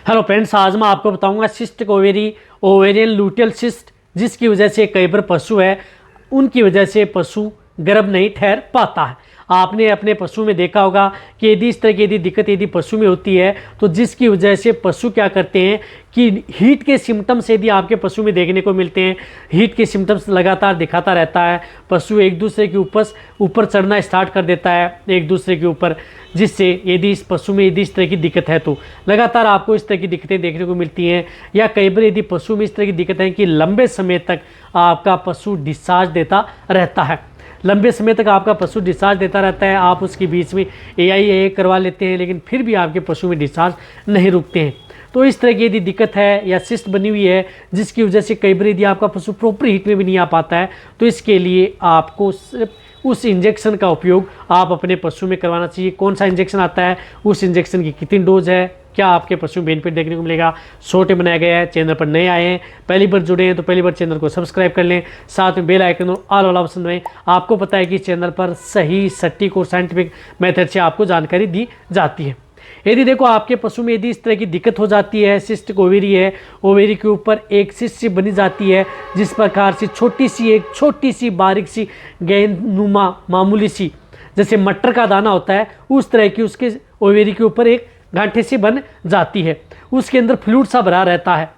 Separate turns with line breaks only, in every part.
Hello friends, आज मैं आपको बताऊंगा cystic ovary ovarian luteal cyst, जिसकी वजह से कई बार पशु है उनकी वजह से पशु गर्भ नहीं ठहर पाता है। आपने अपने पशु में देखा होगा कि यदि इस तरह की दिक्कत यदि पशु में होती है तो जिसकी वजह से पशु क्या करते हैं कि हीट के सिम्टम्स यदि आपके पशु में देखने को मिलते हैं, हीट के सिम्टम्स लगातार दिखाता रहता है, पशु एक दूसरे के ऊपर चढ़ना स्टार्ट कर देता है एक दूसरे के ऊपर, जिससे यदि इस पशु में यदि इस तरह की दिक्कत है तो लगातार आपको इस तरह की दिक्कतें देखने को मिलती हैं। या कई बार यदि पशु में इस तरह की दिक्कत है कि लंबे समय तक आपका पशु डिस्चार्ज देता रहता है, लंबे समय तक आपका पशु डिस्चार्ज देता रहता है, आप उसके बीच में एआई करवा लेते हैं लेकिन फिर भी आपके पशु में डिस्चार्ज नहीं रुकते हैं। तो इस तरह की यदि दिक्कत है या सिस्ट बनी हुई है जिसकी वजह से कई बार यदि आपका पशु प्रॉपर हीट में भी नहीं आ पाता है तो इसके लिए आपको सिर्फ उस इंजेक्शन का उपयोग आप अपने पशु में करवाना चाहिए। कौन सा इंजेक्शन आता है, उस इंजेक्शन की कितनी डोज है, क्या आपके पशु में बेनिफिट देखने को मिलेगा। शॉर्ट बनाया गया है। चैनल पर नए आए हैं, पहली बार जुड़े हैं तो पहली बार चैनल को सब्सक्राइब कर लें, साथ में बेल आइकन और ऑल वाला ऑप्शन दबाएं। आपको पता है कि चैनल पर सही सटीक और साइंटिफिक मेथड से आपको जानकारी दी जाती है। यदि देखो आपके पशु में यदि इस तरह की दिक्कत हो जाती है, सिस्टिक ओवेरी है, ओवेरी के ऊपर एक सिस्ट सी बनी जाती है जिस प्रकार से छोटी सी बारीक सी गेंदनुमा मामूली सी जैसे मटर का दाना होता है उस तरह की उसके ओवेरी के ऊपर एक गांठे सी बन जाती है, उसके अंदर फ्लूइड सा भरा रहता है।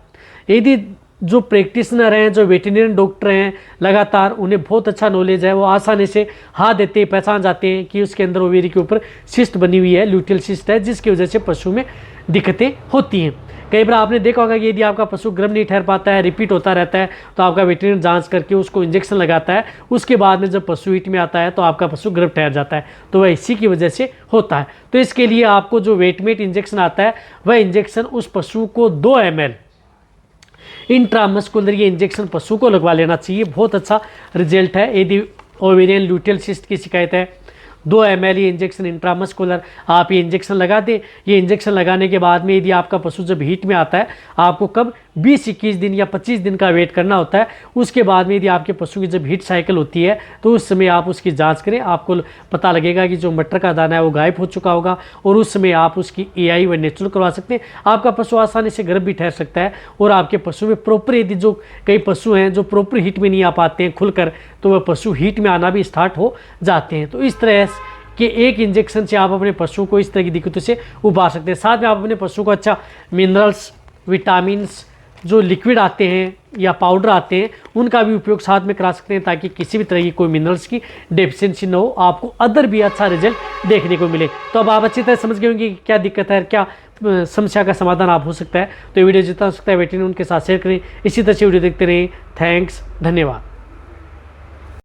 यदि जो प्रैक्टिशनर हैं, जो वेटरनरी डॉक्टर हैं, लगातार उन्हें बहुत अच्छा नॉलेज है, वो आसानी से हाथ देते पहचान जाते हैं कि उसके अंदर ओवेरी के ऊपर सिस्ट बनी हुई है, ल्यूटियल सिस्ट है, जिसकी वजह से पशु में दिक्कतें होती हैं। कई बार आपने देखा होगा कि यदि आपका पशु गर्भ नहीं ठहर पाता है, रिपीट होता रहता है, तो आपका वेटरनरी जांच करके उसको इंजेक्शन लगाता है, उसके बाद में जब पशु हीट में आता है तो आपका पशु गर्भ ठहर जाता है, तो वह इसी की वजह से होता है। तो इसके लिए आपको जो वेटमेट इंजेक्शन आता है वह इंजेक्शन उस पशु को 2 ml इंट्रामस्कुलर ये इंजेक्शन पशु को लगवा लेना चाहिए। बहुत अच्छा रिजल्ट है। यदि ओवेरियन ल्यूटियल सिस्ट की शिकायत है 2 ml ये इंजेक्शन इंट्रामस्कुलर आप ये इंजेक्शन लगा दें। ये इंजेक्शन लगाने के बाद में यदि आपका पशु जब हीट में आता है आपको कब 20-21 दिन या 25 दिन का वेट करना होता है। उसके बाद में यदि आपके पशु की जब हीट साइकिल होती है तो उस समय आप उसकी जांच करें, आपको पता लगेगा कि जो मटर का दाना है वो गायब हो चुका होगा और उस समय आप उसकी एआई व नेचुरल करवा सकते हैं। आपका पशु आसानी से गर्भ भी ठहर सकता है और आपके पशु में प्रॉपर यदि जो कई पशु हैं जो प्रॉपर हीट में नहीं आ पाते हैं खुलकर, तो वह पशु हीट में आना भी स्टार्ट हो जाते हैं। तो इस तरह कि एक इंजेक्शन से आप अपने पशु को इस तरह की दिक्कतों से उबार सकते हैं। साथ में आप अपने पशु को अच्छा मिनरल्स, विटामिन्स जो लिक्विड आते हैं या पाउडर आते हैं उनका भी उपयोग साथ में करा सकते हैं ताकि किसी भी तरह की कोई मिनरल्स की डेफिशिएंसी न हो, आपको अदर भी अच्छा रिजल्ट देखने को मिले। तो अब आप अच्छी तरह समझ गए होंगे कि क्या दिक्कत है, क्या समस्या का समाधान आप हो सकता है। तो ये वीडियो जितना हो सकता है वेटरनरी उनके साथ शेयर करें। इसी तरह से वीडियो देखते रहें। थैंक्स, धन्यवाद।